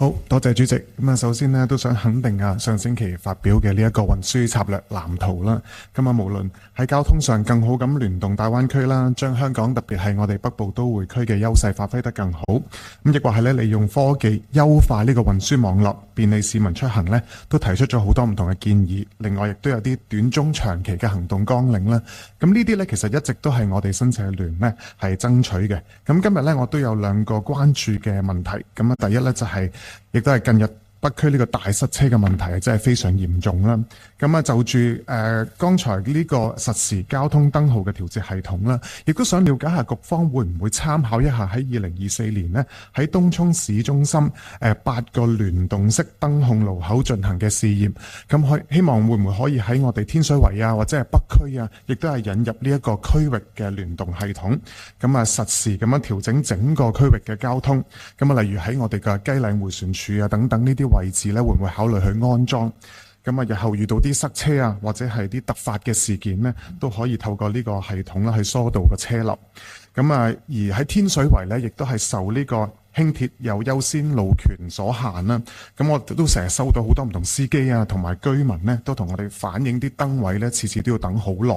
好多謝主席。咁啊，首先呢都想肯定上星期發表嘅呢一個運輸策略藍圖啦。咁啊，無論喺交通上更好咁聯動大灣區啦，將香港特別係我哋北部都會區嘅優勢發揮得更好。咁亦或係咧利用科技優化呢個運輸網絡，便利市民出行呢，都提出咗好多唔同嘅建議。另外亦都有啲短中長期嘅行動綱領啦。咁呢啲呢，其實一直都係我哋新社聯呢係爭取嘅。咁今日呢，我都有兩個關注嘅問題。咁啊，第一呢，就係亦都係近日北區呢個大塞車嘅問題真係非常嚴重啦。咁啊，就住剛才呢個實時交通燈號嘅調節系統啦，亦都想了解下局方會唔會參考一下喺2024年呢喺東涌市中心8個聯動式燈控路口進行嘅試驗。咁希望會唔會可以喺我哋天水圍啊或者係北區啊，亦都係引入呢一個區域嘅聯動系統。咁啊，實時咁樣調整整個區域嘅交通。咁啊，例如喺我哋嘅雞嶺迴旋處啊等等呢啲位置咧，會唔會考慮去安裝？咁啊，日後遇到啲塞車啊，或者係啲突發嘅事件呢，都可以透過呢個系統啦去疏導個車流。咁啊，而喺天水圍呢，亦都係受呢個輕鐵有優先路權所限啦。咁我都成日收到好多唔同司機啊，同埋居民呢，都同我哋反映啲燈位呢，次次都要等好耐。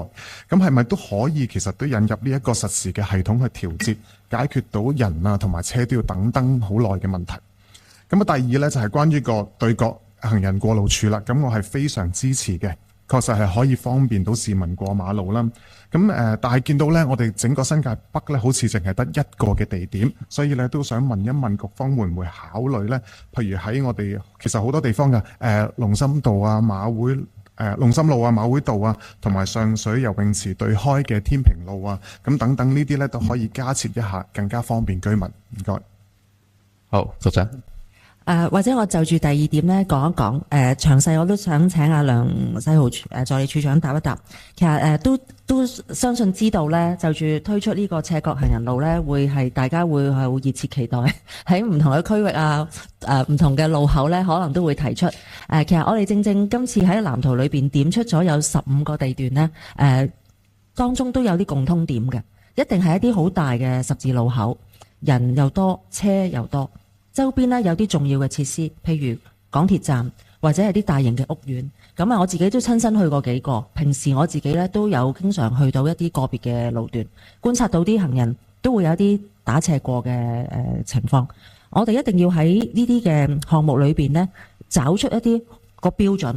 咁係咪都可以其實都引入呢一個實時嘅系統去調節，解決到人啊同埋車都要等燈好耐嘅問題？咁啊，第二呢，就係關於個對角行人過路處啦。咁我係非常支持嘅，確實係可以方便到市民過馬路啦。咁但係見到呢，我哋整個新界北呢，好似淨係得一個嘅地點，所以呢，都想問一問局方會唔會考慮呢？譬如喺我哋其實好多地方嘅龍琛道啊、龍琛路啊、馬會道啊，同埋上水游泳池對開嘅天平路啊，咁等等呢啲呢，都可以加設一下，更加方便居民。唔該。好，局長。或者我就住第二點咧講一講，詳細我都想請阿梁世豪助理處長答一答。其實都相信知道咧，就住推出呢個斜角行人路咧，會係大家會係好熱切期待喺唔同嘅區域啊，唔同嘅路口咧，可能都會提出。其實我哋正今次喺藍圖裏邊點出咗有15個地段咧，當中都有啲共通點嘅，一定係一啲好大嘅十字路口，人又多，車又多。周邊呢有啲重要嘅設施，譬如港鐵站或者係啲大型嘅屋苑。咁啊，我自己都親身去過幾個。平時我自己呢都有經常去到一啲個別嘅路段，觀察到啲行人都會有啲打斜過嘅情況。我哋一定要喺呢啲嘅項目裏邊呢，找出一啲個標準，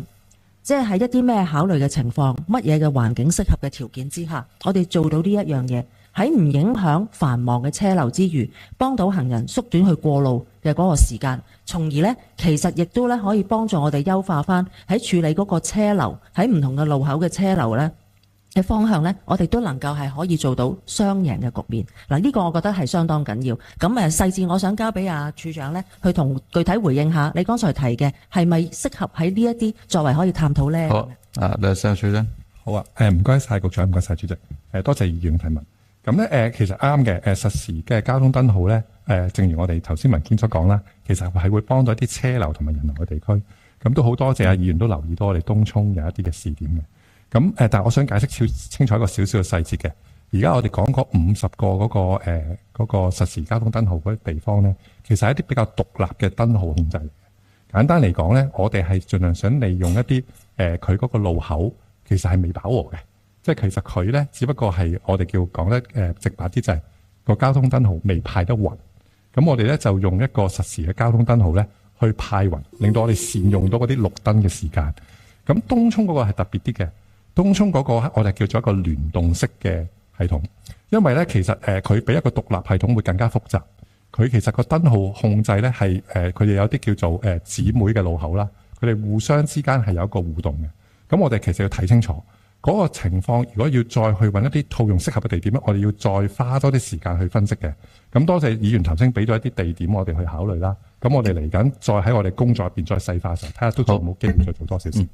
即係喺一啲咩考慮嘅情況，乜嘢嘅環境適合嘅條件之下，我哋做到呢一樣嘢。喺唔影響繁忙嘅車流之餘，幫到行人縮短去過路嘅嗰個時間，從而呢，其實亦都咧可以幫助我哋優化翻喺處理嗰個車流，喺唔同嘅路口嘅車流呢嘅方向呢，我哋都能夠係可以做到雙贏嘅局面。嗱，呢個我覺得係相當緊要。咁細節我想交俾阿處長呢，去同具體回應下你剛才提嘅係咪適合喺呢一啲作為可以探討呢？好，梁世豪處長。好啊，唔該晒局長，唔該晒主席。多謝議員提問。咁咧其實啱嘅，實時嘅交通燈號咧，正如我哋頭先文件所講啦，其實係會幫到一啲車流同埋人流嘅地區。咁都好多謝議員都留意到我哋東涌有一啲嘅試點嘅。咁但係我想解釋清楚一個少少嘅細節嘅。而家我哋講嗰50個嗰個實時交通燈號嗰啲地方咧，其實係一啲比較獨立嘅燈號控制嚟嘅。簡單嚟講咧，我哋係盡量想利用一啲佢嗰個路口其實係未飽和嘅。即係其實佢咧，只不過係我哋叫講得直白啲，就係個交通燈號未派得勻。咁我哋咧就用一個實時嘅交通燈號咧去派勻，令到我哋善用到嗰啲綠燈嘅時間。咁東涌嗰個係特別啲嘅，東涌嗰個我哋叫做一個聯動式嘅系統，因為咧其實佢比一個獨立系統會更加複雜。佢其實個燈號控制咧係佢哋有啲叫做姊妹嘅路口啦，佢哋互相之間係有一個互動嘅。咁我哋其實要睇清楚。嗰個情況，如果要再去揾一啲套用適合嘅地點咧，我哋要再花多啲時間去分析嘅。咁多謝議員頭先俾咗一啲地點，我哋去考慮啦。咁我哋嚟緊再喺我哋工作入邊再細化嘅時候，睇下都仲有冇機會再做多少事。